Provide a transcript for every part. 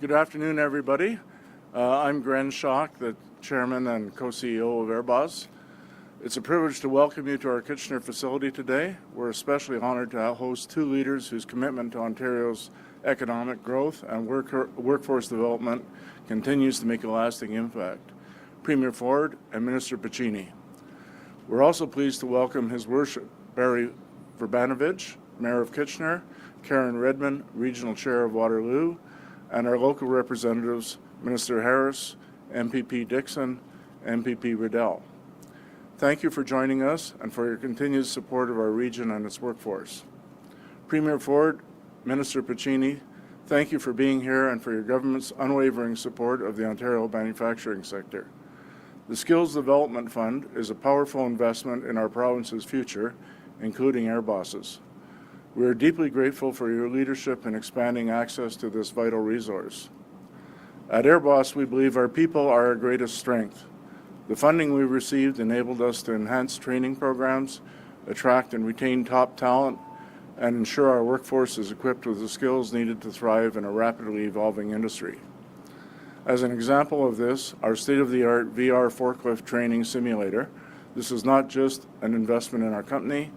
Good afternoon, everybody. I'm Gren Schock, the Chairman and Co-CEO of AirBoss. It's a privilege to welcome you to our Kitchener facility today. We're especially honored to host two leaders whose commitment to Ontario's economic growth and workforce development continues to make a lasting impact, Premier Ford and Minister Piccini. We're also pleased to welcome His Worship Barry Verbanovich, Mayor of Kitchener, Karen Redmond, Regional Chair of Waterloo, and our local representatives, Minister Harris, MPP Dixon, MPP Riddell. Thank you for joining us and for your continued support of our region and its workforce. Premier Ford, Minister Piccini, thank you for being here and for your government's unwavering support of the Ontario manufacturing sector. The Skills Development Fund is a powerful investment in our province's future, including AirBoss's. We are deeply grateful for your leadership in expanding access to this vital resource. At AirBoss, we believe our people are our greatest strength. The funding we received enabled us to enhance training programs, attract and retain top talent, and ensure our workforce is equipped with the skills needed to thrive in a rapidly evolving industry. As an example of this, our state-of-the-art VR forklift training simulator, this is not just an investment in our company,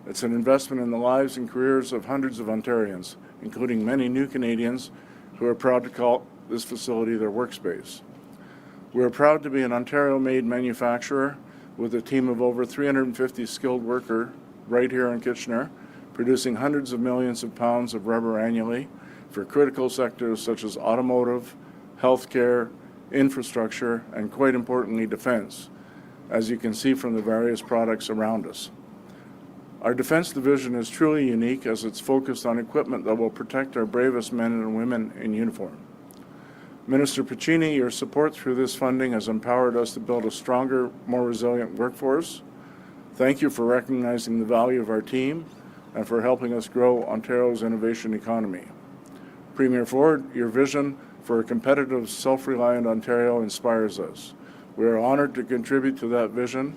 it's an investment in the lives and careers of hundreds of Ontarians, including many new Canadians who are proud to call this facility their workspace. We are proud to be an Ontario-made manufacturer with a team of over 350 skilled workers right here in Kitchener, producing hundreds of millions of pounds of rubber annually for critical sectors such as automotive, healthcare, infrastructure, and quite importantly, defense, as you can see from the various products around us. Our Defense Division is truly unique as it's focused on equipment that will protect our bravest men and women in uniform. Minister Piccini, your support through this funding has empowered us to build a stronger, more resilient workforce. Thank you for recognizing the value of our team and for helping us grow Ontario's innovation economy. Premier Ford, your vision for a competitive, self-reliant Ontario inspires us. We are honored to contribute to that vision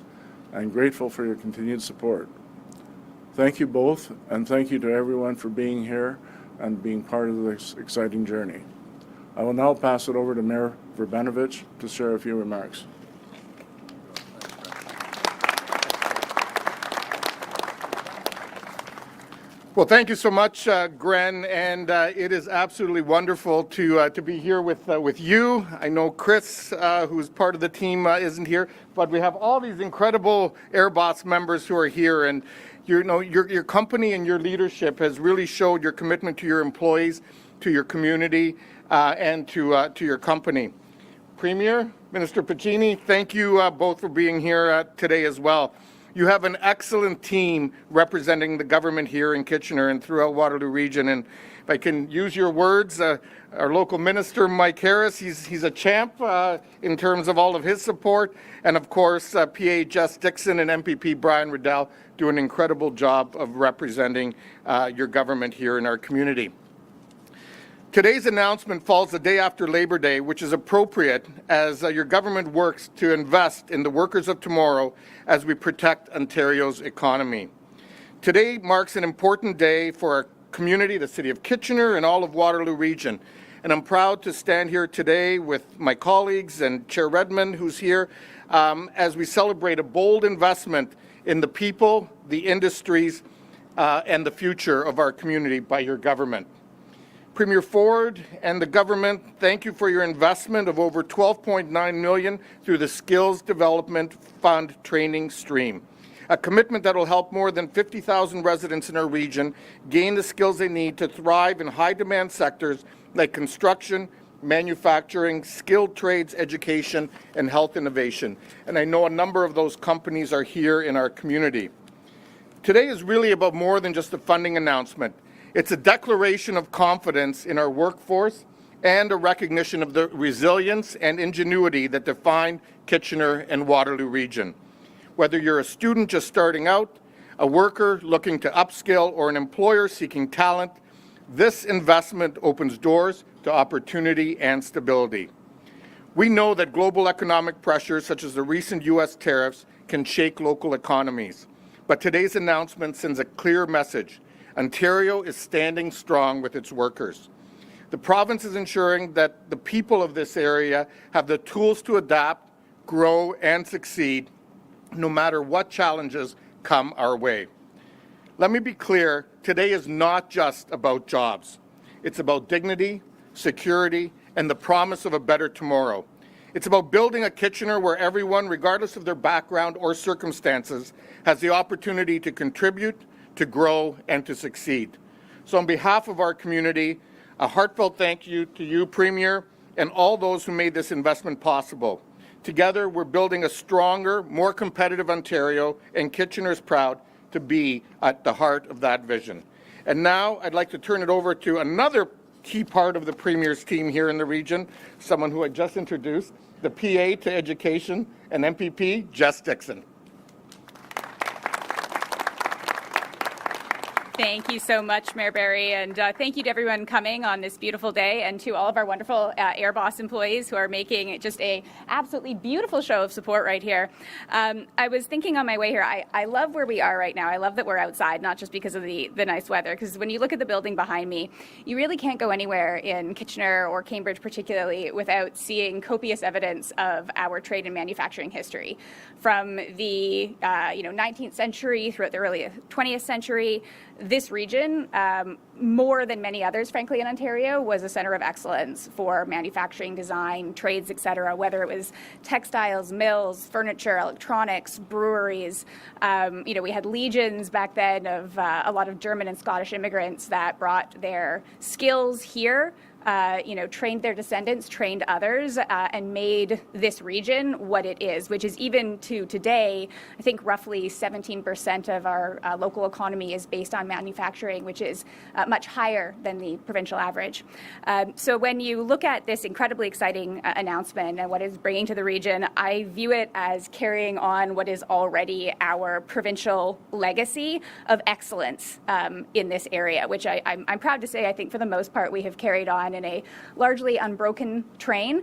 and grateful for your continued support. Thank you both, and thank you to everyone for being here and being part of this exciting journey. I will now pass it over to Mayor Verbanovich to share a few remarks. Well, thank you so much, Gren, and it is absolutely wonderful to be here with you. I know Chris, who's part of the team, isn't here, but we have all these incredible AirBoss members who are here, and your company and your leadership has really showed your commitment to your employees, to your community, and to your company. Premier, Minister Piccini, thank you both for being here today as well. You have an excellent team representing the government here in Kitchener and throughout Waterloo Region. And if I can use your words, our local minister, Mike Harris, he's a champ in terms of all of his support. And of course, PA Jess Dixon and MPP Brian Riddell do an incredible job of representing your government here in our community. Today's announcement falls the day after Labor Day, which is appropriate as your government works to invest in the workers of tomorrow as we protect Ontario's economy. Today marks an important day for our community, the City of Kitchener, and all of Waterloo Region. And I'm proud to stand here today with my colleagues and Chair Redmond, who's here, as we celebrate a bold investment in the people, the industries, and the future of our community by your government. Premier Ford and the government, thank you for your investment of over $12.9 million through the Skills Development Fund training stream, a commitment that will help more than 50,000 residents in our region gain the skills they need to thrive in high-demand sectors like construction, manufacturing, skilled trades, education, and health innovation. And I know a number of those companies are here in our community. Today is really about more than just a funding announcement. It's a declaration of confidence in our workforce and a recognition of the resilience and ingenuity that define Kitchener and Waterloo Region. Whether you're a student just starting out, a worker looking to upskill, or an employer seeking talent, this investment opens doors to opportunity and stability. We know that global economic pressures, such as the recent U.S. tariffs, can shake local economies. But today's announcement sends a clear message. Ontario is standing strong with its workers. The province is ensuring that the people of this area have the tools to adapt, grow, and succeed, no matter what challenges come our way. Let me be clear, today is not just about jobs. It's about dignity, security, and the promise of a better tomorrow. It's about building a Kitchener where everyone, regardless of their background or circumstances, has the opportunity to contribute, to grow, and to succeed. So on behalf of our community, a heartfelt thank you to you, Premier, and all those who made this investment possible. Together, we're building a stronger, more competitive Ontario, and Kitchener is proud to be at the heart of that vision. And now I'd like to turn it over to another key part of the Premier's team here in the region, someone who I just introduced, the PA to Education and MPP, Jess Dixon. Thank you so much, Mayor Barry, and thank you to everyone coming on this beautiful day, and to all of our wonderful AirBoss employees who are making just a absolutely beautiful show of support right here. I was thinking on my way here, I love where we are right now. I love that we're outside, not just because of the nice weather, because when you look at the building behind me, you really can't go anywhere in Kitchener or Cambridge particularly without seeing copious evidence of our trade and manufacturing history. From the 19th century throughout the early 20th century, this region, more than many others, frankly, in Ontario, was a center of excellence for manufacturing, design, trades, et cetera, whether it was textiles, mills, furniture, electronics, breweries. We had legions back then of a lot of German and Scottish immigrants that brought their skills here, trained their descendants, trained others, and made this region what it is, which is even to today, I think roughly 17% of our local economy is based on manufacturing, which is much higher than the provincial average. So when you look at this incredibly exciting announcement and what it's bringing to the region, I view it as carrying on what is already our provincial legacy of excellence in this area, which I'm proud to say, I think for the most part, we have carried on in a largely unbroken train,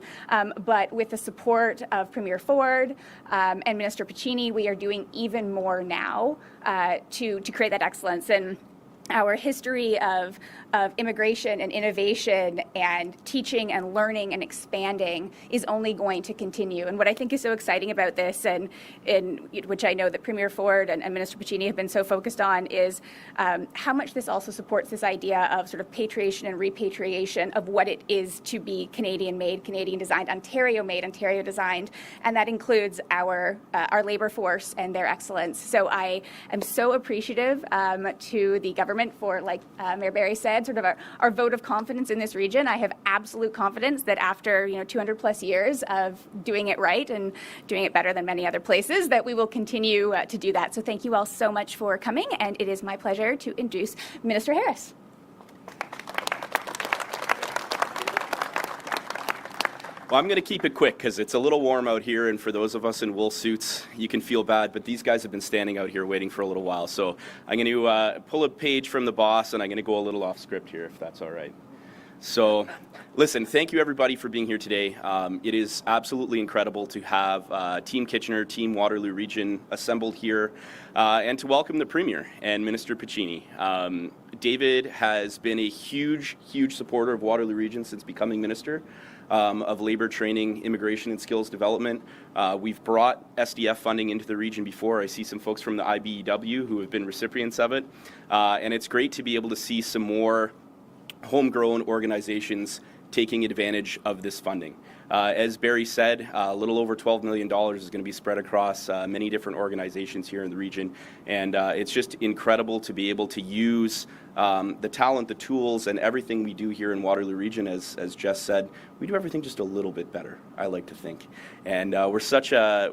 but with the support of Premier Ford and Minister Piccini, we are doing even more now to create that excellence. And our history of immigration and innovation and teaching and learning and expanding is only going to continue. And what I think is so exciting about this, and which I know that Premier Ford and Minister Piccini have been so focused on, is how much this also supports this idea of sort of patriation and repatriation of what it is to be Canadian-made, Canadian-designed, Ontario-made, Ontario-designed, and that includes our labour force and their excellence. So I am so appreciative to the government for, like Mayor Barry said, sort of our vote of confidence in this region. I have absolute confidence that after 200 plus years of doing it right and doing it better than many other places, that we will continue to do that. So thank you all so much for coming, and it is my pleasure to introduce Minister Harris. Well, I'm going to keep it quick because it's a little warm out here, and for those of us in wool suits, you can feel bad, but these guys have been standing out here waiting for a little while. So I'm going to pull a page from the boss, and I'm going to go a little off script here, if that's all right. So, listen, thank you everybody for being here today. It is absolutely incredible to have Team Kitchener, Team Waterloo Region assembled here, and to welcome the Premier and Minister Piccini. David has been a huge, huge supporter of Waterloo Region since becoming Minister of Labour Training, Immigration and Skills Development. We've brought SDF funding into the region before. I see some folks from the IBEW who have been recipients of it, and it's great to be able to see some more homegrown organizations taking advantage of this funding. As Barry said, a little over $12 million is going to be spread across many different organizations here in the region, and it's just incredible to be able to use the talent, the tools, and everything we do here in Waterloo Region. As Jess said, we do everything just a little bit better, I like to think, and we're such a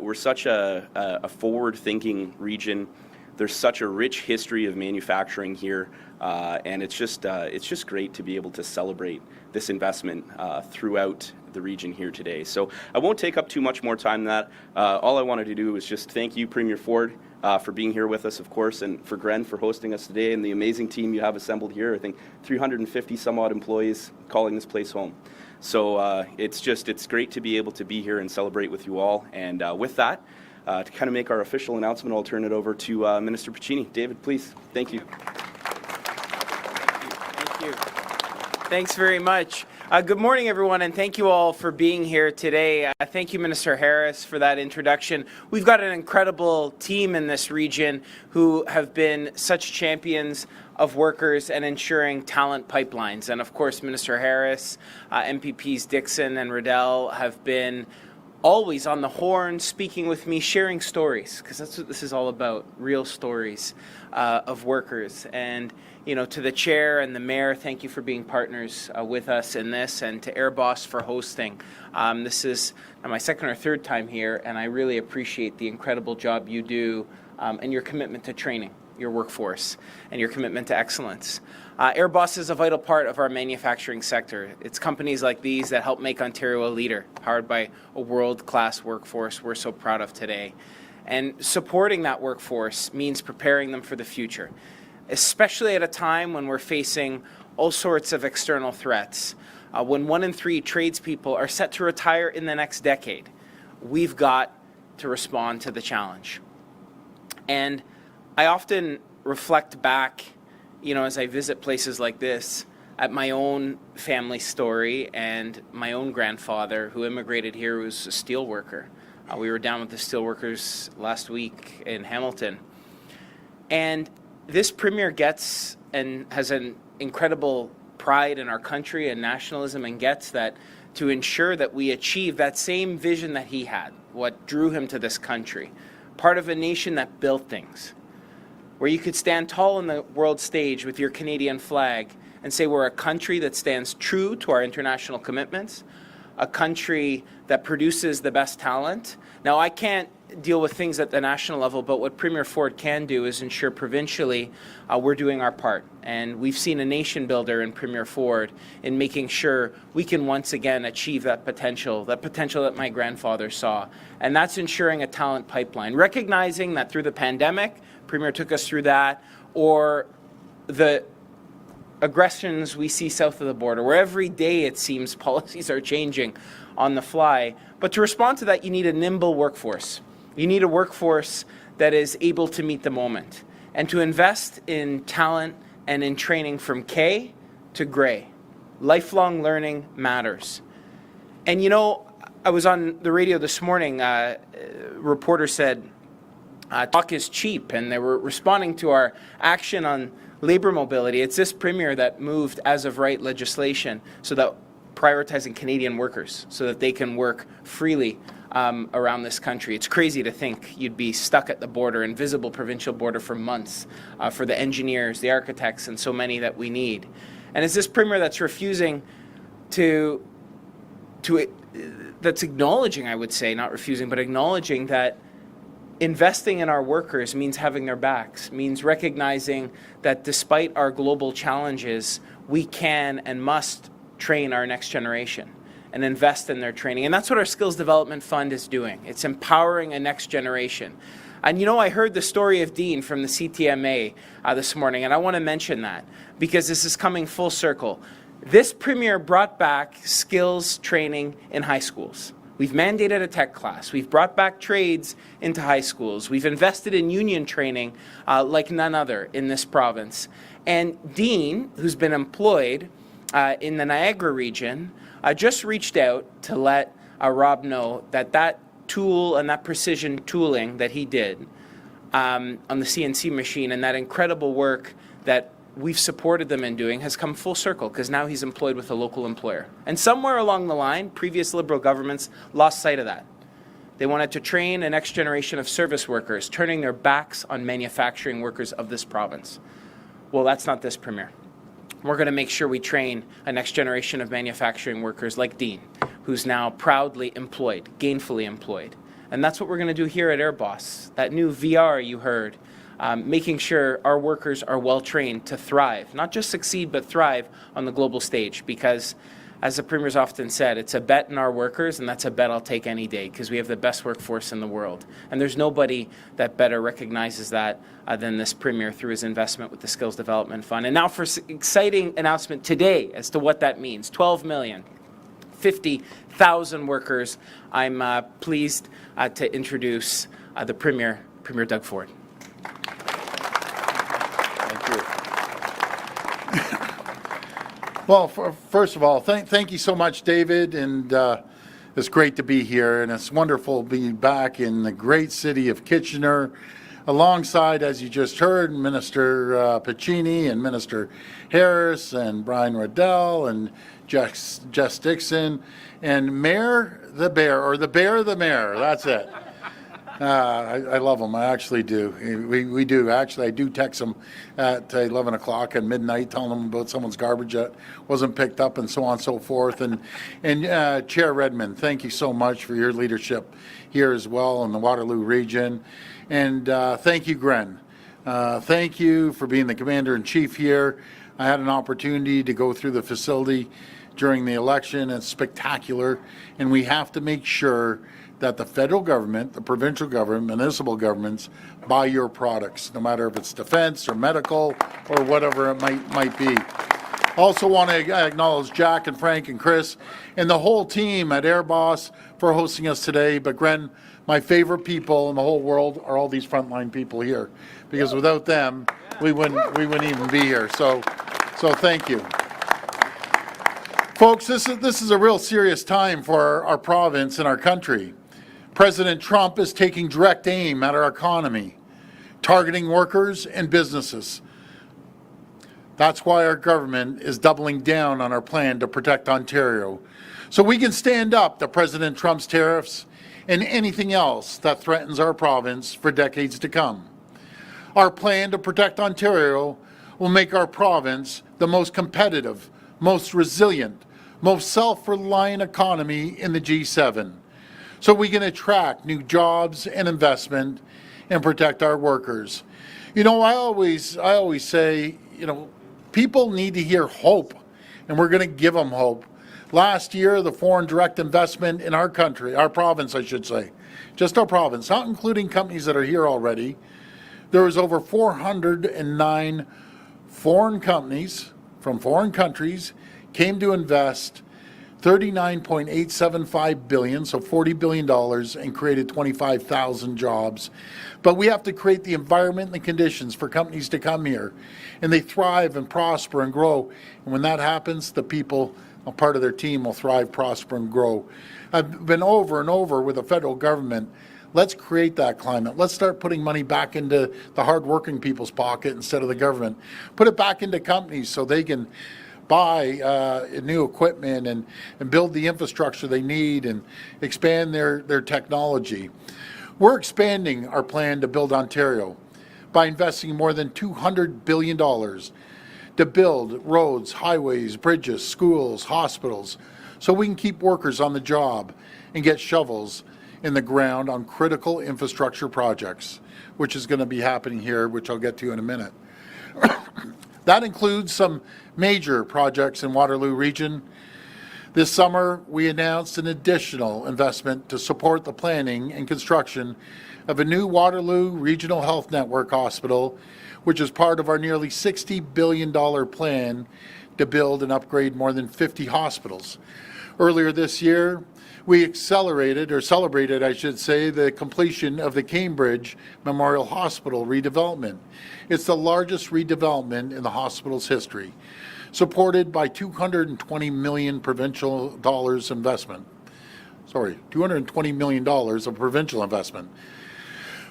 forward-thinking region. There's such a rich history of manufacturing here, and it's just great to be able to celebrate this investment throughout the region here today. So I won't take up too much more time than that. All I wanted to do is just thank you, Premier Ford, for being here with us, of course, and for Gren for hosting us today, and the amazing team you have assembled here. I think 350 some odd employees calling this place home. So it's great to be able to be here and celebrate with you all. And with that, to kind of make our official announcement, I'll turn it over to Minister Piccini. David, please. Thank you. Thanks very much. Good morning, everyone, and thank you all for being here today. Thank you, Minister Harris, for that introduction. We've got an incredible team in this region who have been such champions of workers and ensuring talent pipelines. And of course, Minister Harris, MPPs Dixon and Riddell have been always on the horn, speaking with me, sharing stories, because that's what this is all about, real stories of workers. And, you know, to the chair and the mayor, thank you for being partners with us in this, and to Airboss for hosting. This is my second or third time here, and I really appreciate the incredible job you do and your commitment to training your workforce and your commitment to excellence. Airboss is a vital part of our manufacturing sector. It's companies like these that help make Ontario a leader, powered by a world-class workforce we're so proud of today. And supporting that workforce means preparing them for the future, especially at a time when we're facing all sorts of external threats. When 1 in 3 tradespeople are set to retire in the next decade, we've got to respond to the challenge. And I often reflect back, you know, as I visit places like this, at my own family story and my own grandfather who immigrated here, was a steel worker. We were down with the steel workers last week in Hamilton. And this premier gets and has an incredible pride in our country and nationalism, and gets that to ensure that we achieve that same vision that he had, what drew him to this country, part of a nation that built things, where you could stand tall on the world stage with your Canadian flag and say we're a country that stands true to our international commitments, a country that produces the best talent. Now, I can't deal with things at the national level, but what Premier Ford can do is ensure provincially we're doing our part. And we've seen a nation builder in Premier Ford in making sure we can once again achieve that potential that my grandfather saw. And that's ensuring a talent pipeline, recognizing that through the pandemic, Premier took us through that, or the aggressions we see south of the border, where every day it seems policies are changing on the fly. But to respond to that, you need a nimble workforce. You need a workforce that is able to meet the moment, and to invest in talent and in training from K to Gray. Lifelong learning matters. And you know, I was on the radio this morning, a reporter said, talk is cheap, and they were responding to our action on labor mobility. It's this premier that moved as of right legislation so that prioritizing Canadian workers so that they can work freely around this country. It's crazy to think you'd be stuck at the border, invisible provincial border, for months for the engineers, the architects, and so many that we need. And it's this premier that's refusing that's acknowledging, I would say, not refusing, but acknowledging that investing in our workers means having their backs, means recognizing that despite our global challenges, we can and must train our next generation and invest in their training. And that's what our Skills Development Fund is doing. It's empowering a next generation. And you know, I heard the story of Dean from the CTMA this morning, and I want to mention that because this is coming full circle. This premier brought back skills training in high schools. We've mandated a tech class. We've brought back trades into high schools. We've invested in union training like none other in this province. And Dean, who's been employed in the Niagara region, just reached out to let Rob know that that tool and that precision tooling that he did on the CNC machine and that incredible work that we've supported them in doing has come full circle, because now he's employed with a local employer. And somewhere along the line, previous Liberal governments lost sight of that. They wanted to train a next generation of service workers, turning their backs on manufacturing workers of this province. Well, that's not this premier. We're going to make sure we train a next generation of manufacturing workers like Dean, who's now proudly employed, gainfully employed. And that's what we're going to do here at Airboss. That new VR you heard, making sure our workers are well trained to thrive, not just succeed, but thrive on the global stage. Because, as the Premier's often said, it's a bet in our workers, and that's a bet I'll take any day, because we have the best workforce in the world. And there's nobody that better recognizes that than this Premier through his investment with the Skills Development Fund. And now for exciting announcement today as to what that means. 12 million. 50,000 workers. I'm pleased to introduce the Premier, Premier Doug Ford. Well, first of all, thank you so much, David, and it's great to be here, and it's wonderful being back in the great city of Kitchener, alongside, as you just heard, Minister Piccini and Minister Harris and Brian Riddell and Jess Dixon and Mayor the Bear, or the Bear the Mayor, that's it. I love them. I actually do. We do. Actually, I do text them at 11 o'clock and midnight, telling them about someone's garbage that wasn't picked up and so on and so forth. And Chair Redmond, thank you so much for your leadership here as well in the Waterloo region. And thank you, Gren. Thank you for being the Commander-in-Chief here. I had an opportunity to go through the facility during the election. It's spectacular. And we have to make sure that the federal government, the provincial government, municipal governments buy your products, no matter if it's defense or medical or whatever it might be. Also want to acknowledge Jack and Frank and Chris and the whole team at Airboss for hosting us today. But Gren, my favorite people in the whole world are all these frontline people here, because without them, we wouldn't even be here. So thank you. Folks, this is a real serious time for our province and our country. President Trump is taking direct aim at our economy, targeting workers and businesses. That's why our government is doubling down on our plan to protect Ontario, so we can stand up to President Trump's tariffs and anything else that threatens our province for decades to come. Our plan to protect Ontario will make our province the most competitive, most resilient, most self-reliant economy in the G7. So we can attract new jobs and investment and protect our workers. You know, I always say, people need to hear hope, and we're going to give them hope. Last year, the foreign direct investment in our country, our province, I should say, just our province, not including companies that are here already, there was over 409 foreign companies from foreign countries came to invest $39.875 billion, so $40 billion, and created 25,000 jobs. But we have to create the environment and the conditions for companies to come here, and they thrive and prosper and grow. And when that happens, the people, a part of their team, will thrive, prosper, and grow. I've been over and over with the federal government. Let's create that climate. Let's start putting money back into the hardworking people's pocket instead of the government. Put it back into companies so they can buy new equipment and build the infrastructure they need and expand their technology. We're expanding our plan to build Ontario by investing more than $200 billion to build roads, highways, bridges, schools, hospitals, so we can keep workers on the job and get shovels in the ground on critical infrastructure projects, which is going to be happening here, which I'll get to in a minute. That includes some major projects in Waterloo region. This summer, we announced an additional investment to support the planning and construction of a new Waterloo Regional Health Network hospital, which is part of our nearly $60 billion plan to build and upgrade more than 50 hospitals. Earlier this year, we celebrated, I should say, the completion of the Cambridge Memorial Hospital redevelopment. It's the largest redevelopment in the hospital's history, supported by $220 million provincial dollars investment. Sorry, $220 million of provincial investment.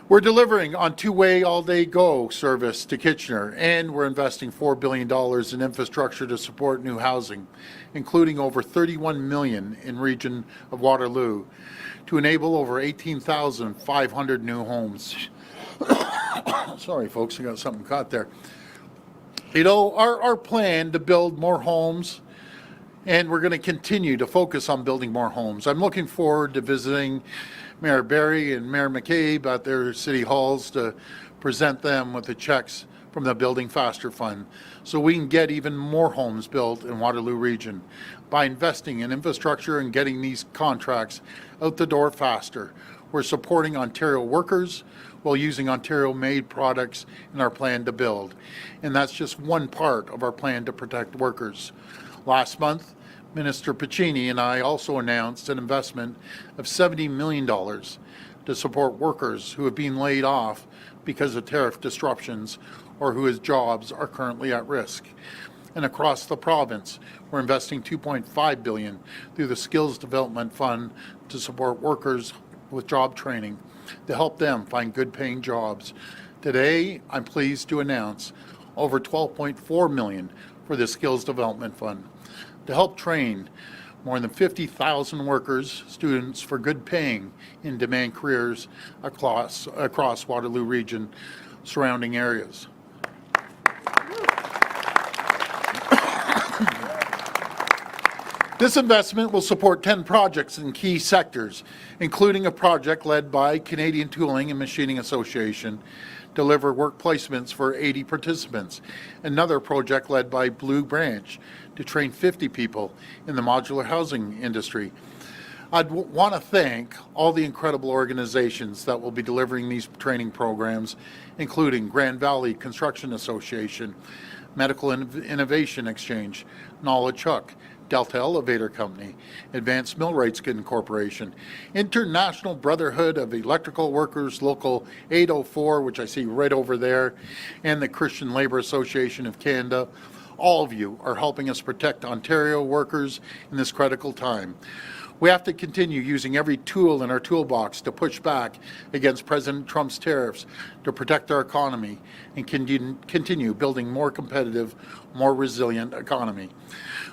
We're delivering on two-way all-day go service to Kitchener, and we're investing $4 billion in infrastructure to support new housing, including over $31 million in region of Waterloo to enable over 18,500 new homes. Sorry, folks, I got something caught there. You know, our plan to build more homes, and we're going to continue to focus on building more homes. I'm looking forward to visiting Mayor Barry and Mayor McCabe at their city halls to present them with the checks from the Building Faster Fund so we can get even more homes built in Waterloo region by investing in infrastructure and getting these contracts out the door faster. We're supporting Ontario workers while using Ontario-made products in our plan to build. And that's just one part of our plan to protect workers. Last month, Minister Piccini and I also announced an investment of $70 million to support workers who have been laid off because of tariff disruptions or whose jobs are currently at risk. And across the province, we're investing $2.5 billion through the Skills Development Fund to support workers with job training to help them find good-paying jobs. Today, I'm pleased to announce over $12.4 million for the Skills Development Fund to help train more than 50,000 workers, students for good-paying, in-demand careers across Waterloo Region surrounding areas. This investment will support 10 projects in key sectors, including a project led by Canadian Tooling and Machining Association, deliver work placements for 80 participants. Another project led by Blue Branch to train 50 people in the modular housing industry. I'd want to thank all the incredible organizations that will be delivering these training programs, including Grand Valley Construction Association, Medical Innovation Exchange, Knowledge Hook, Delta Elevator Company, Advanced Millwrights Incorporation, International Brotherhood of Electrical Workers Local 804, which I see right over there, and the Christian Labour Association of Canada. All of you are helping us protect Ontario workers in this critical time. We have to continue using every tool in our toolbox to push back against President Trump's tariffs to protect our economy and continue building more competitive, more resilient economy.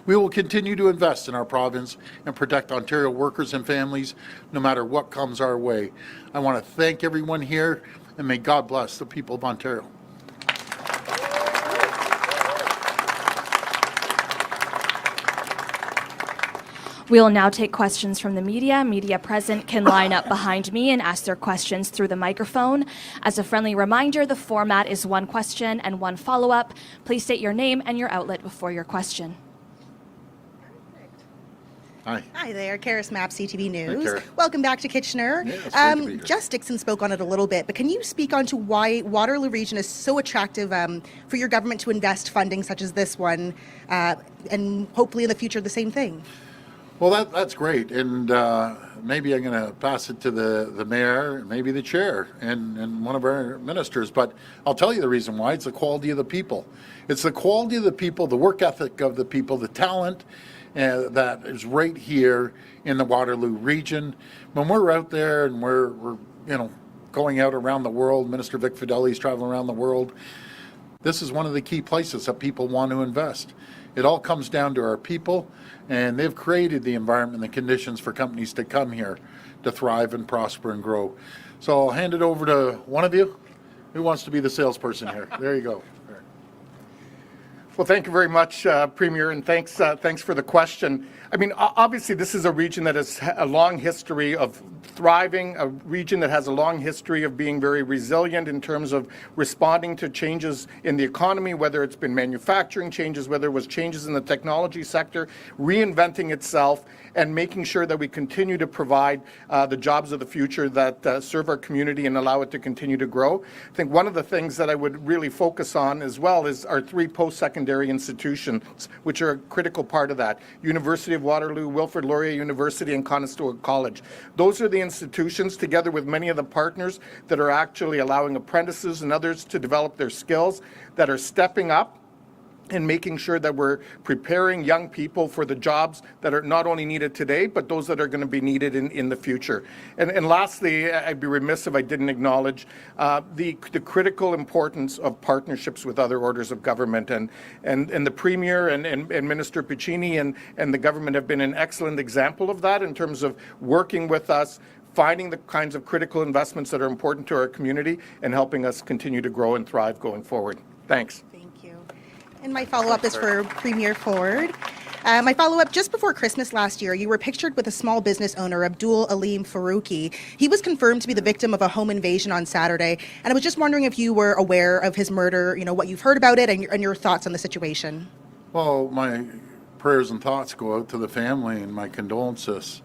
We will continue to invest in our province and protect Ontario workers and families no matter what comes our way. I want to thank everyone here, and may God bless the people of Ontario. We will now take questions from the media. Media present can line up behind me and ask their questions through the microphone. As a friendly reminder, the format is one question and one follow-up. Please state your name and your outlet before your question. Hi. Hi there, Karis Mapp, CTV News. Kara. Welcome back to Kitchener. Yeah, it's great to be here. Jess Dixon spoke on it a little bit, but can you speak on to why Waterloo Region is so attractive for your government to invest funding such as this one, and hopefully in the future the same thing? Well, that's great, and maybe I'm going to pass it to the mayor, maybe the chair, and one of our ministers. But I'll tell you the reason why. It's the quality of the people. It's the quality of the people, the work ethic of the people, the talent that is right here in the Waterloo Region. When we're out there and we're going out around the world, Minister Vic Fideli's traveling around the world. This is one of the key places that people want to invest. It all comes down to our people, and they've created the environment and the conditions for companies to come here to thrive and prosper and grow. So I'll hand it over to one of you. Who wants to be the salesperson here? There you go. Well, thank you very much, Premier, and thanks for the question. I mean, obviously, this is a region that has a long history of thriving, a region that has a long history of being very resilient in terms of responding to changes in the economy, whether it's been manufacturing changes, whether it was changes in the technology sector, reinventing itself, and making sure that we continue to provide the jobs of the future that serve our community and allow it to continue to grow. I think one of the things that I would really focus on as well is our three post-secondary institutions, which are a critical part of that. University of Waterloo, Wilfrid Laurier University, and Conestoga College. Those are the institutions, together with many of the partners, that are actually allowing apprentices and others to develop their skills, that are stepping up and making sure that we're preparing young people for the jobs that are not only needed today, but those that are going to be needed in the future. And lastly, I'd be remiss if I didn't acknowledge the critical importance of partnerships with other orders of government. And the Premier and Minister Piccini and the government have been an excellent example of that in terms of working with us, finding the kinds of critical investments that are important to our community, and helping us continue to grow and thrive going forward. Thanks. And my follow-up is for Premier Ford. My follow-up, just before Christmas last year, you were pictured with a small business owner, Abdul Aleem Farouki. He was confirmed to be the victim of a home invasion on Saturday, and I was just wondering if you were aware of his murder, what you've heard about it, and your thoughts on the situation. Well, my prayers and thoughts go out to the family, and my condolences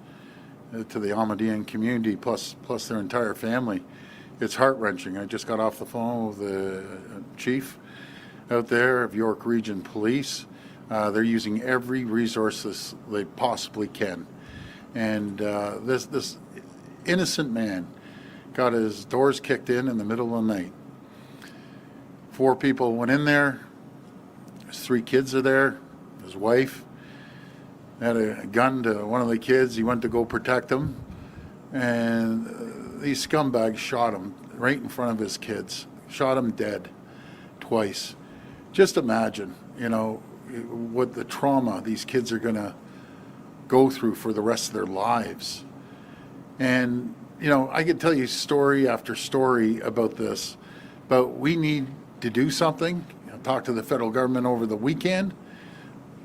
to the Ahmadiyyan community, plus their entire family. It's heart-wrenching. I just got off the phone with the chief out there of York Region Police. They're using every resource they possibly can. And this innocent man got his doors kicked in the middle of the night. 4 people went in there, His 3 kids are there, his wife. Had a gun to one of the kids. He went to go protect them. And these scumbags shot him right in front of his kids. Shot him dead twice. Just imagine, what the trauma these kids are going to go through for the rest of their lives. And, I could tell you story after story about this, but we need to do something. I talked to the federal government over the weekend.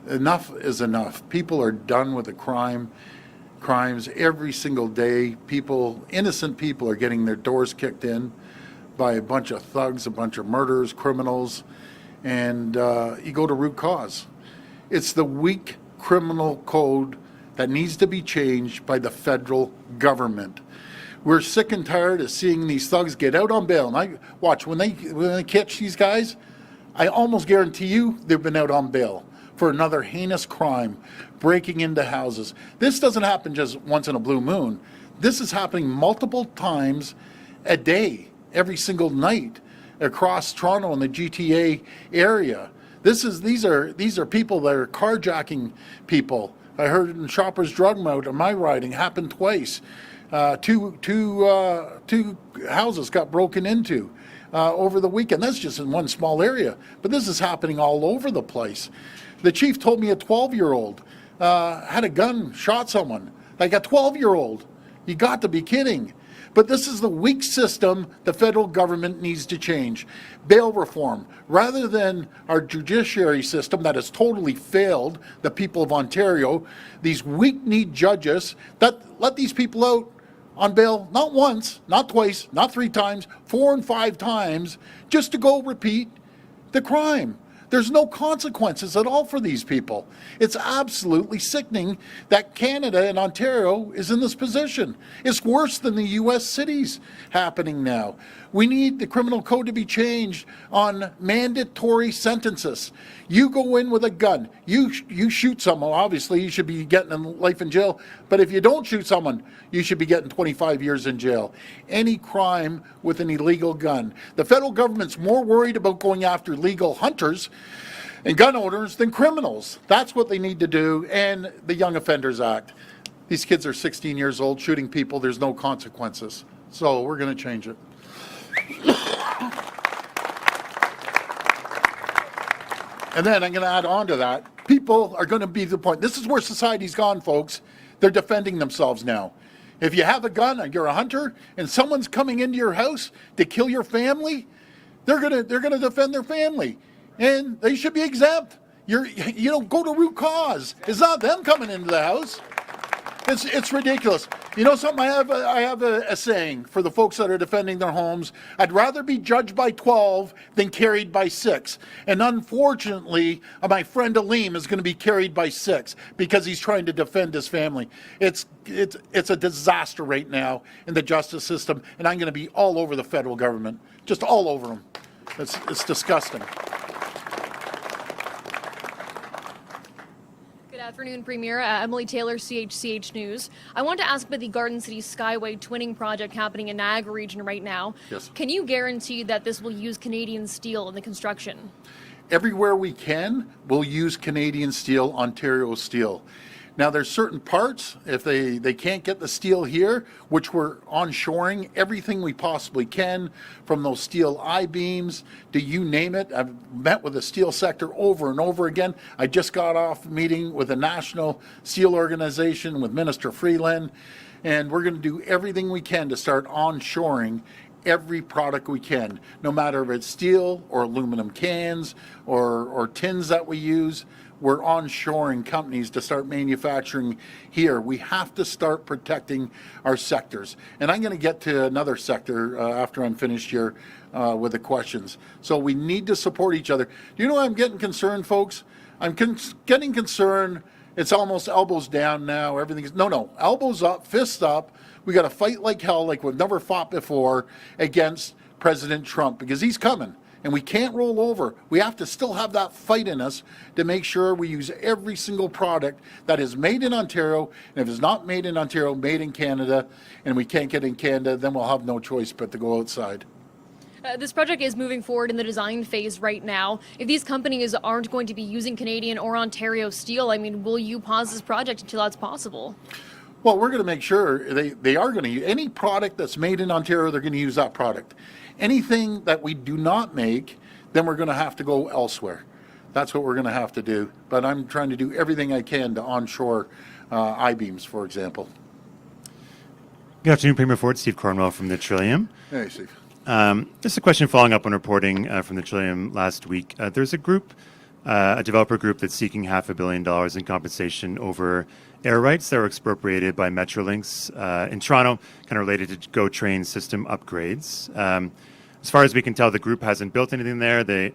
Enough is enough. People are done with the crimes every single day. Innocent people are getting their doors kicked in by a bunch of thugs, a bunch of murderers, criminals, and you go to root cause. It's the weak criminal code that needs to be changed by the federal government. We're sick and tired of seeing these thugs get out on bail. And I watch when they catch these guys, I almost guarantee you they've been out on bail for another heinous crime, breaking into houses. This doesn't happen just once in a blue moon. This is happening multiple times a day, every single night across Toronto and the GTA area. These are people that are carjacking people. I heard in Shoppers Drug Mart on my riding happened twice. Two houses got broken into over the weekend. That's just in one small area, but this is happening all over the place. The chief told me a 12-year-old had a gun, shot someone. Like a 12-year-old. You got to be kidding. But this is the weak system the federal government needs to change. Bail reform. Rather than our judiciary system that has totally failed the people of Ontario, these weak-kneed judges that let these people out on bail not once, not twice, not 3 times, 4 and 5 times, just to go repeat the crime. There's no consequences at all for these people. It's absolutely sickening that Canada and Ontario is in this position. It's worse than the U.S. cities happening now. We need the criminal code to be changed on mandatory sentences. You go in with a gun, you shoot someone, obviously you should be getting life in jail, but if you don't shoot someone, you should be getting 25 years in jail. Any crime with an illegal gun. The federal government's more worried about going after legal hunters and gun owners than criminals. That's what they need to do, and the Young Offenders Act. These kids are 16 years old, shooting people, there's no consequences. So we're going to change it. And then I'm going to add on to that. People are going to be the point. This is where society's gone, folks. They're defending themselves now. If you have a gun and you're a hunter and someone's coming into your house to kill your family, they're going to defend their family. And they should be exempt. Go to root cause. It's not them coming into the house. It's ridiculous. You know something? I have a saying for the folks that are defending their homes. I'd rather be judged by 12 than carried by 6. And unfortunately, my friend Aleem is going to be carried by 6 because he's trying to defend his family. It's a disaster right now in the justice system, and I'm going to be all over the federal government, just all over them. It's disgusting. Good afternoon, Premier. Emily Taylor, CHCH News. I want to ask about the Garden City Skyway twinning project happening in Niagara region right now. Yes. Can you guarantee that this will use Canadian steel in the construction? Everywhere we can, we'll use Canadian steel, Ontario steel. Now, there's certain parts, if they can't get the steel here, which we're onshoring everything we possibly can, from those steel I-beams to you name it. I've met with the steel sector over and over again. I just got off a meeting with a national steel organization with Minister Freeland, and we're going to do everything we can to start onshoring every product we can, no matter if it's steel or aluminum cans or tins that we use. We're onshoring companies to start manufacturing here. We have to start protecting our sectors. And I'm going to get to another sector after I'm finished here with the questions. So we need to support each other. Do you know why I'm getting concerned, folks? I'm getting concerned. It's almost elbows down now. Everything's no, elbows up, fists up. We got to fight like hell, like we've never fought before, against President Trump, because he's coming. And we can't roll over. We have to still have that fight in us to make sure we use every single product that is made in Ontario. And if it's not made in Ontario, made in Canada, and we can't get in Canada, then we'll have no choice but to go outside. This project is moving forward in the design phase right now. If these companies aren't going to be using Canadian or Ontario steel, I mean, will you pause this project until that's possible? Well, we're going to make sure they are going to use any product that's made in Ontario, they're going to use that product. Anything that we do not make, then we're going to have to go elsewhere. That's what we're going to have to do. But I'm trying to do everything I can to onshore I-beams, for example. Good afternoon, Premier Ford. Steve Cornwell from the Trillium. Hey, Steve. Just a question following up on reporting from the Trillium last week. There's a group, a developer group that's seeking $500 million in compensation over air rights that were expropriated by Metrolinx in Toronto, kind of related to GO train system upgrades. As far as we can tell, the group hasn't built anything there. They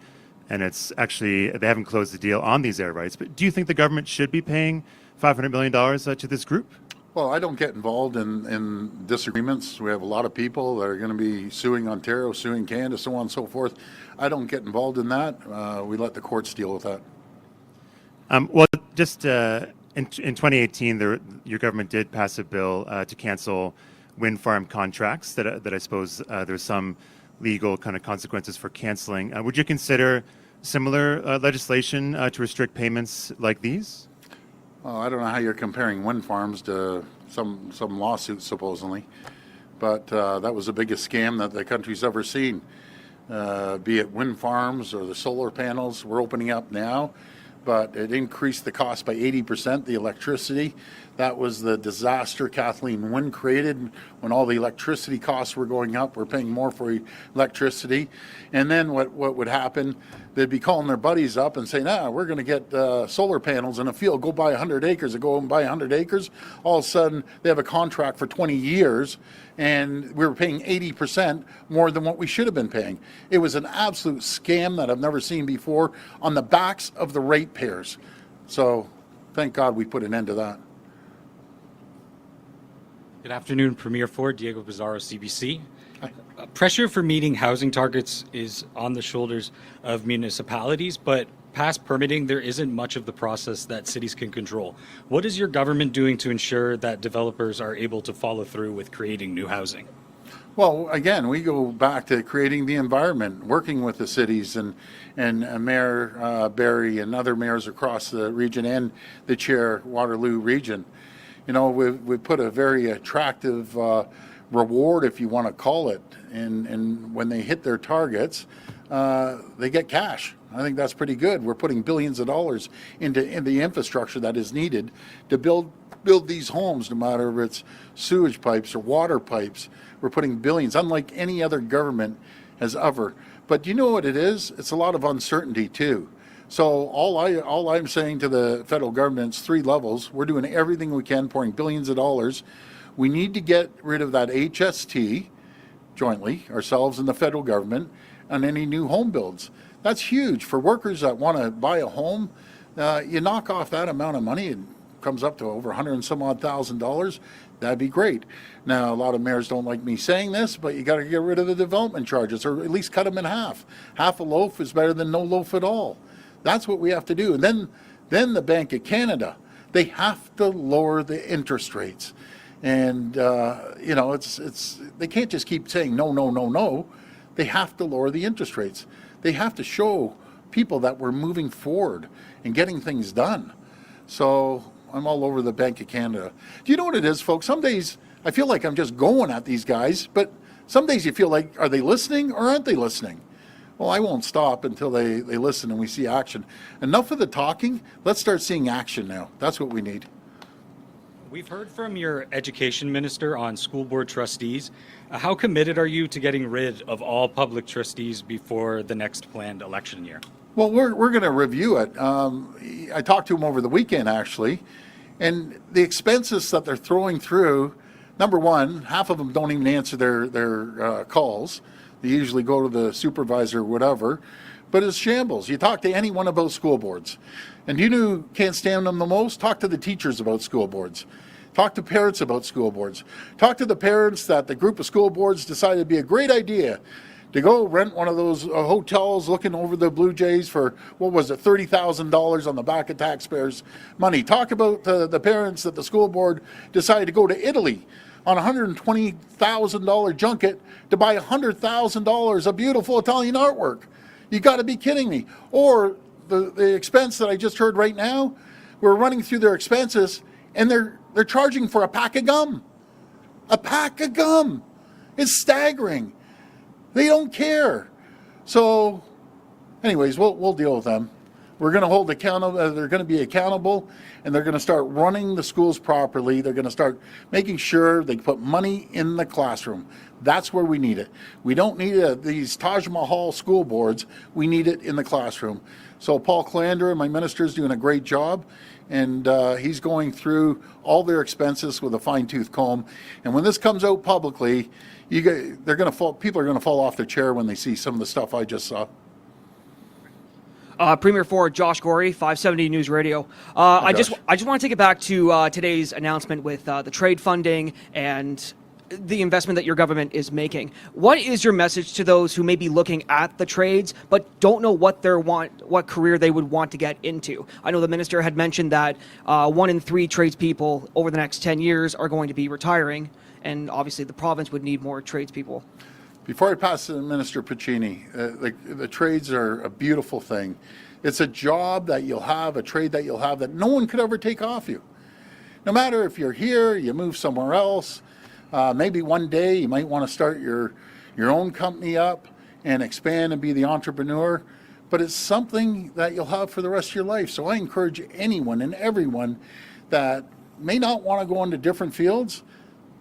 haven't closed the deal on these air rights. But do you think the government should be paying $500 million to this group? Well, I don't get involved in disagreements. We have a lot of people that are going to be suing Ontario, suing Canada, so on and so forth. I don't get involved in that. We let the courts deal with that. In 2018, your government did pass a bill to cancel wind farm contracts that I suppose there's some legal kind of consequences for canceling. Would you consider similar legislation to restrict payments like these? Well, I don't know how you're comparing wind farms to some lawsuits, supposedly. But that was the biggest scam that the country's ever seen. Be it wind farms or the solar panels, we're opening up now. But it increased the cost by 80%, the electricity. That was the disaster Kathleen Wynne created when all the electricity costs were going up. We're paying more for electricity. And then what would happen, they'd be calling their buddies up and saying, we're going to get solar panels in a field. Go buy 100 acres. They go and buy 100 acres. All of a sudden, they have a contract for 20 years, and we were paying 80% more than what we should have been paying. It was an absolute scam that I've never seen before on the backs of the ratepayers. So thank God we put an end to that. Good afternoon, Premier Ford, Diego Pizarro, CBC. Pressure for meeting housing targets is on the shoulders of municipalities, but past permitting, there isn't much of the process that cities can control. What is your government doing to ensure that developers are able to follow through with creating new housing? Well, again, we go back to creating the environment, working with the cities and Mayor Barry and other mayors across the region and the chair Waterloo region. You know, we've put a very attractive reward, if you want to call it, and when they hit their targets, they get cash. I think that's pretty good. We're putting billions of dollars into the infrastructure that is needed to build these homes, no matter if it's sewage pipes or water pipes. We're putting billions, unlike any other government has ever. But you know what it is? It's a lot of uncertainty too. So all I'm saying to the federal government is 3 levels. We're doing everything we can, pouring billions of dollars. We need to get rid of that HST jointly, ourselves and the federal government, on any new home builds. That's huge for workers that want to buy a home. You knock off that amount of money, it comes up to over $100 and some odd thousand. That'd be great. Now, a lot of mayors don't like me saying this, but you got to get rid of the development charges, or at least cut them in half. Half a loaf is better than no loaf at all. That's what we have to do. And then the Bank of Canada, they have to lower the interest rates. And you know, it's they can't just keep saying no, no, no, no. They have to lower the interest rates. They have to show people that we're moving forward and getting things done. So I'm all over the Bank of Canada. Do you know what it is, folks? Some days I feel like I'm just going at these guys, but some days you feel like, are they listening or aren't they listening? Well, I won't stop until they listen and we see action. Enough of the talking. Let's start seeing action now. That's what we need. We've heard from your education minister on school board trustees. How committed are you to getting rid of all public trustees before the next planned election year? Well, we're going to review it. I talked to him over the weekend, actually, and the expenses that they're throwing through, number one, half of them don't even answer their calls. They usually go to the supervisor or whatever, but it's shambles. You talk to anyone about school boards, and you know who can't stand them the most? Talk to the teachers about school boards. Talk to parents about school boards. Talk to the parents that the group of school boards decided to be a great idea to go rent one of those hotels looking over the Blue Jays for, what was it, $30,000 on the back of taxpayers' money. Talk about the parents that the school board decided to go to Italy on a $120,000 junket to buy $100,000 of beautiful Italian artwork. You got to be kidding me. Or the expense that I just heard right now, we're running through their expenses and they're charging for a pack of gum. A pack of gum. It's staggering. They don't care. So anyways, we'll deal with them. We're going to hold accountable. They're going to be accountable, and they're going to start running the schools properly. They're going to start making sure they put money in the classroom. That's where we need it. We don't need these Taj Mahal school boards. We need it in the classroom. So Paul Calandra, my minister, is doing a great job, and he's going through all their expenses with a fine-tooth comb. And when this comes out publicly, people are going to fall off their chair when they see some of the stuff I just saw. Premier Ford, Josh Gorey, 570 News Radio. I just want to take it back to today's announcement with the trade funding and the investment that your government is making. What is your message to those who may be looking at the trades but don't know what career they would want to get into? I know the minister had mentioned that 1 in 3 tradespeople over the next 10 years are going to be retiring, and obviously the province would need more tradespeople. Before I pass to Minister Piccini, the trades are a beautiful thing. It's a job that you'll have, a trade that you'll have that no one could ever take off you. No matter if you're here, you move somewhere else, maybe one day you might want to start your own company up and expand and be the entrepreneur, but it's something that you'll have for the rest of your life. So I encourage anyone and everyone that may not want to go into different fields,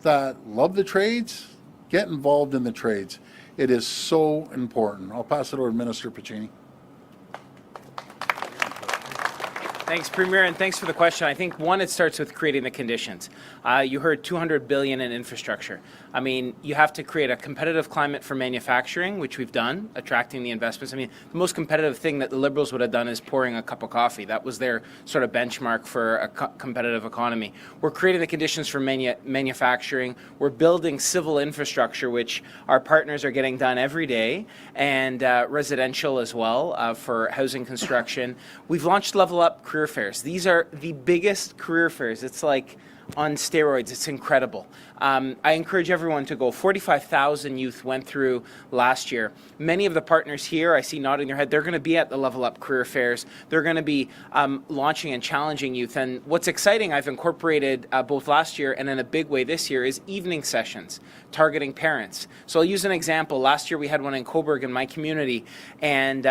that love the trades, get involved in the trades. It is so important. I'll pass it over to Minister Piccini. Thanks, Premier, and thanks for the question. I think, one, it starts with creating the conditions. You heard $200 billion in infrastructure. I mean, you have to create a competitive climate for manufacturing, which we've done, attracting the investments. I mean, the most competitive thing that the Liberals would have done is pouring a cup of coffee. That was their sort of benchmark for a competitive economy. We're creating the conditions for manufacturing. We're building civil infrastructure, which our partners are getting done every day, and residential as well for housing construction. We've launched Level Up career fairs. These are the biggest career fairs. It's like on steroids. It's incredible. I encourage everyone to go. 45,000 youth went through last year. Many of the partners here, I see nodding their head, they're going to be at the Level Up career fairs. They're going to be launching and challenging youth. And what's exciting, I've incorporated both last year and in a big way this year, is evening sessions targeting parents. So I'll use an example. Last year we had one in Cobourg in my community, and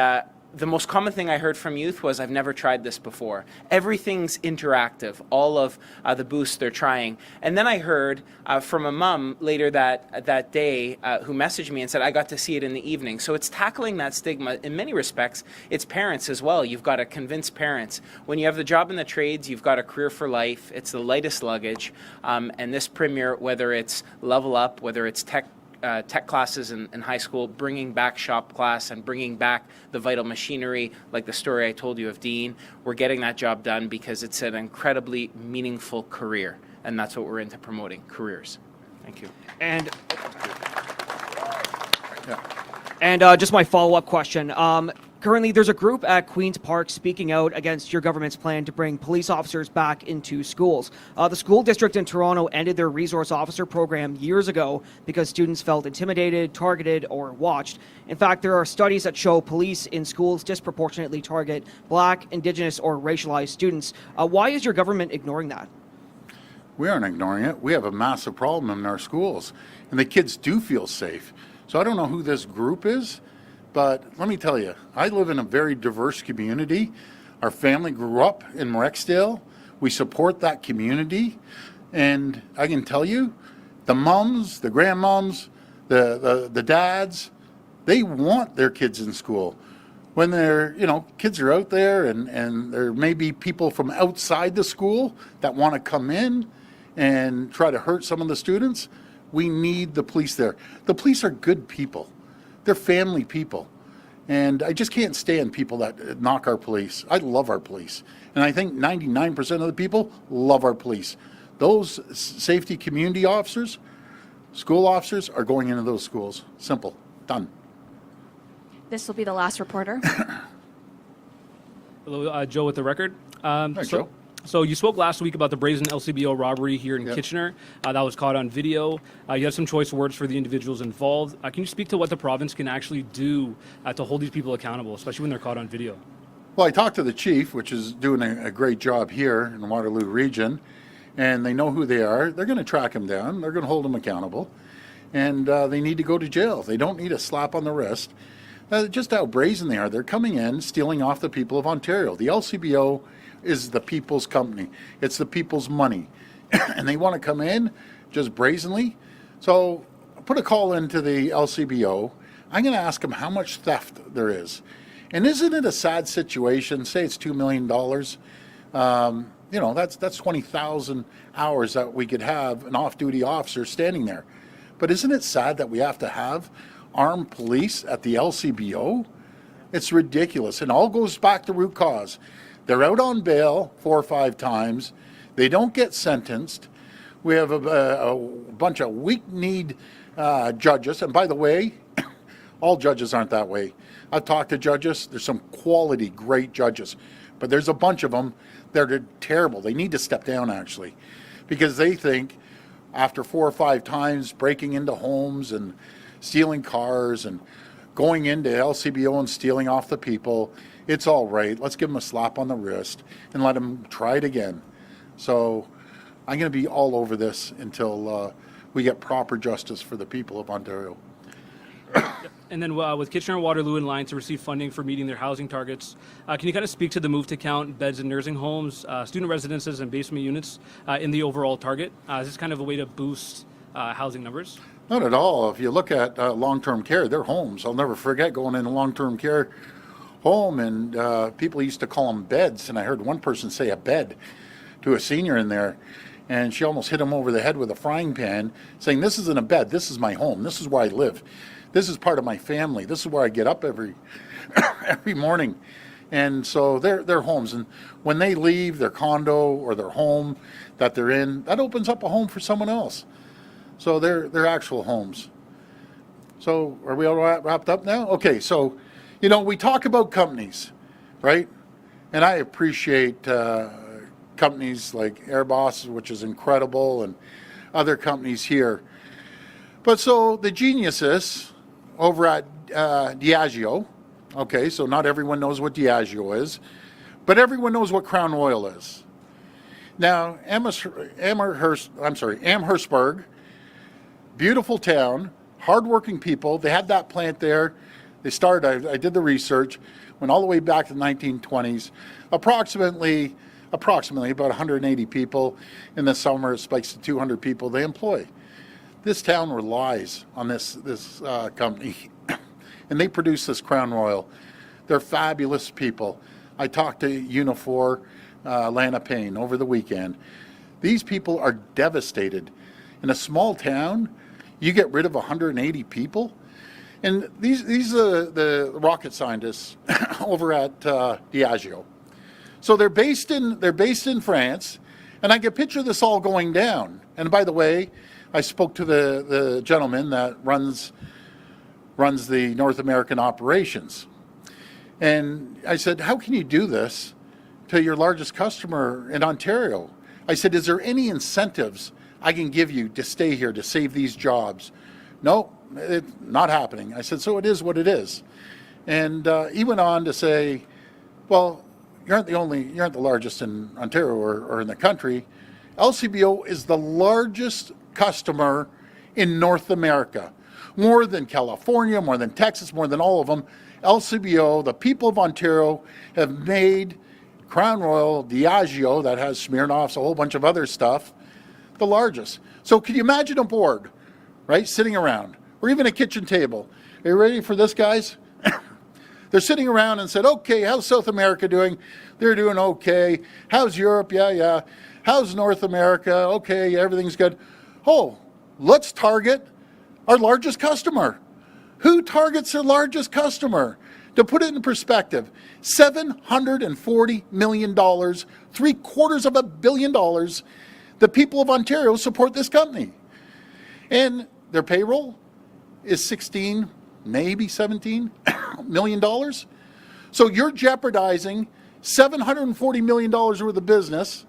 the most common thing I heard from youth was, I've never tried this before. Everything's interactive, all of the booths they're trying. And then I heard from a mom later that day who messaged me and said, I got to see it in the evening. So it's tackling that stigma. In many respects, it's parents as well. You've got to convince parents. When you have the job in the trades, you've got a career for life. It's the lightest luggage. And this Premier, whether it's Level Up, whether it's tech classes in high school, bringing back shop class and bringing back the vital machinery, like the story I told you of Dean. We're getting that job done because it's an incredibly meaningful career, and that's what we're into promoting, careers. Thank you. And just my follow-up question. Currently, there's a group at Queen's Park speaking out against your government's plan to bring police officers back into schools. The school district in Toronto ended their resource officer program years ago because students felt intimidated, targeted, or watched. In fact, there are studies that show police in schools disproportionately target Black, Indigenous, or racialized students. Why is your government ignoring that? We aren't ignoring it. We have a massive problem in our schools, and the kids do feel safe. So I don't know who this group is, but let me tell you, I live in a very diverse community. Our family grew up in Rexdale. We support that community. And I can tell you, the mums, the grandmoms, the dads, they want their kids in school. When kids are out there and there may be people from outside the school that want to come in and try to hurt some of the students, we need the police there. The police are good people. They're family people. And I just can't stand people that knock our police. I love our police. And I think 99% of the people love our police. Those safety community officers, school officers, are going into those schools. Simple. Done. This will be the last reporter. Hello, Joe with The Record. Hi, Joe. So you spoke last week about the brazen LCBO robbery here in Kitchener that was caught on video. You had some choice words for the individuals involved. Can you speak to what the province can actually do to hold these people accountable, especially when they're caught on video? Well, I talked to the chief, which is doing a great job here in the Waterloo region, and they know who they are. They're going to track them down. They're going to hold them accountable, and they need to go to jail. They don't need a slap on the wrist. Just how brazen they are. They're coming in, stealing off the people of Ontario. The LCBO is the people's company. It's the people's money. And they want to come in just brazenly. So put a call into the LCBO. I'm going to ask them how much theft there is. And isn't it a sad situation? Say it's $2 million. You know, that's 20,000 hours that we could have an off-duty officer standing there. But isn't it sad that we have to have armed police at the LCBO? It's ridiculous. And all goes back to root cause. They're out on bail 4 or 5 times. They don't get sentenced. We have a bunch of weak-kneed judges. And by the way, all judges aren't that way. I've talked to judges. There's some quality, great judges. But there's a bunch of them that are terrible. They need to step down, actually, because they think after 4 or 5 times breaking into homes and stealing cars and going into LCBO and stealing off the people, it's all right. Let's give them a slap on the wrist and let them try it again. So I'm going to be all over this until we get proper justice for the people of Ontario. And then with Kitchener-Waterloo in line to receive funding for meeting their housing targets, can you kind of speak to the move to count beds in nursing homes, student residences, and basement units in the overall target? Is this kind of a way to boost housing numbers? Not at all. If you look at long-term care, they're homes. I'll never forget going in a long-term care home, and people used to call them beds, and I heard one person say a bed to a senior in there, and she almost hit him over the head with a frying pan, saying, "This isn't a bed. This is my home. This is where I live. This is part of my family. This is where I get up every morning." And so they're homes, and when they leave their condo or their home that they're in, that opens up a home for someone else. So they're actual homes. So are we all wrapped up now? Okay, so you know, we talk about companies, right? And I appreciate companies like Airbus, which is incredible, and other companies here. But so the geniuses over at Diageo, okay, so not everyone knows what Diageo is, but everyone knows what Crown Royal is. Now, Amherstburg, beautiful town, hardworking people. They had that plant there. They started, I did the research, went all the way back to the 1920s. Approximately about 180 people. In the summer, it spikes to 200 people they employ. This town relies on this company, and they produce this Crown Royal. They're fabulous people. I talked to Unifor, Lana Payne over the weekend. These people are devastated. In a small town, you get rid of 180 people. And these are the rocket scientists over at Diageo. So they're based in France, and I can picture this all going down. And by the way, I spoke to the gentleman that runs the North American operations. And I said, "How can you do this to your largest customer in Ontario?" I said, "Is there any incentives I can give you to stay here, to save these jobs?" "No, it's not happening." I said, "So it is what it is." And he went on to say, "Well, you aren't the largest in Ontario or in the country. LCBO is the largest customer in North America. More than California, more than Texas, more than all of them. LCBO, the people of Ontario, have made Crown Royal, Diageo, that has Smirnoff's, a whole bunch of other stuff, the largest." So can you imagine a board, right, sitting around, or even a kitchen table? Are you ready for this, guys? They're sitting around and said, "Okay, how's South America doing?" "They're doing okay." "How's Europe?" Yeah. "How's North America?" "Okay, everything's good." "Oh, let's target our largest customer." Who targets their largest customer? To put it in perspective, $740 million, $750 million, the people of Ontario support this company. And their payroll is 16, maybe $17 million. So you're jeopardizing $740 million worth of business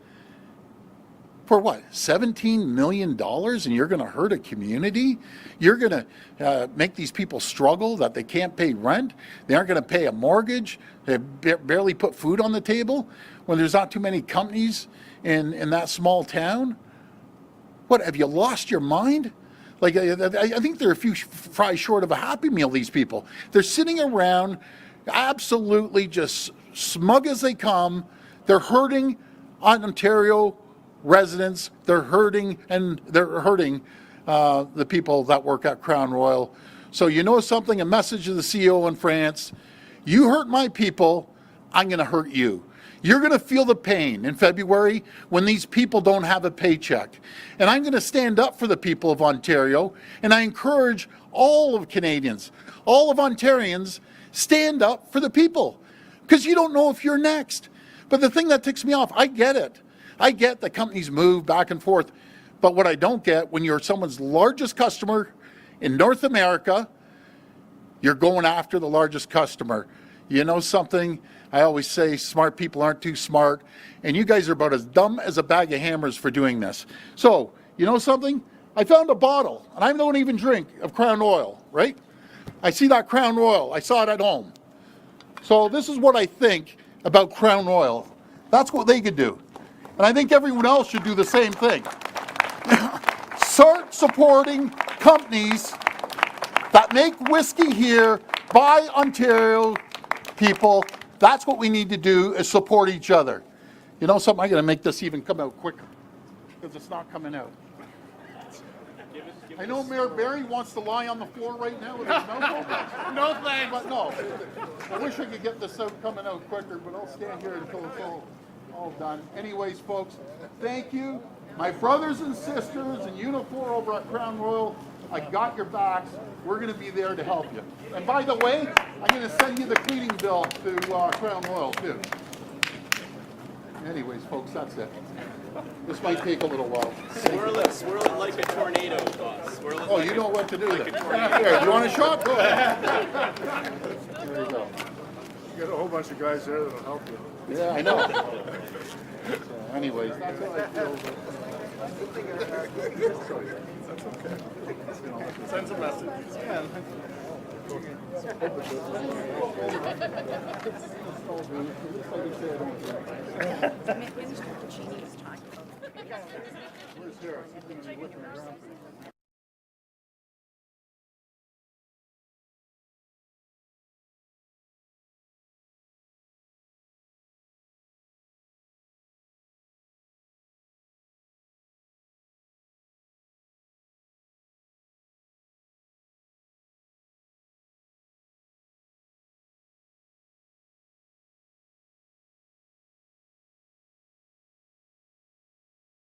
For what, $17 million, and you're going to hurt a community? You're going to make these people struggle that they can't pay rent? They aren't going to pay a mortgage? They barely put food on the table when there's not too many companies in that small town? What, have you lost your mind? Like, I think they're a few fries short of a Happy Meal, these people. They're sitting around absolutely just smug as they come. They're hurting Ontario residents, they're hurting the people that work at Crown Royal. So you know something, a message to the CEO in France, you hurt my people, I'm going to hurt you. You're going to feel the pain in February when these people don't have a paycheck. And I'm going to stand up for the people of Ontario, and I encourage all of Canadians, all of Ontarians, stand up for the people, because you don't know if you're next. But the thing that ticks me off, I get it. I get that companies move back and forth, but what I don't get, when you're someone's largest customer in North America, you're going after the largest customer. You know something? I always say smart people aren't too smart, and you guys are about as dumb as a bag of hammers for doing this. So, you know something? I found a bottle, and I don't even drink, of Crown Royal, right? I see that Crown Royal. I saw it at home. So this is what I think about Crown Royal. That's what they could do. And I think everyone else should do the same thing. Start supporting companies that make whiskey here by Ontario people. That's what we need to do, is support each other. You know something? I'm going to make this even come out quicker, because it's not coming out. I know Mayor Barry wants to lie on the floor right now with his mouth open. No thanks. But no, I wish I could get this out coming out quicker, but I'll stand here until it's all done. Anyways, folks, thank you. My brothers and sisters in uniform over at Crown Royal, I got your backs. We're going to be there to help you. And by the way, I'm going to send you the cleaning bill to Crown Royal, too. Anyways, folks, that's it. This might take a little while. Swirl it like a tornado, boss. Oh, you know what to do then. Here, you want a shot? Go ahead. There you go. You got a whole bunch of guys there that'll help you. Yeah, I know. So, anyways, that's how I feel. That's okay. Sends a message. Yeah. Where's Harris? He's going to be looking around.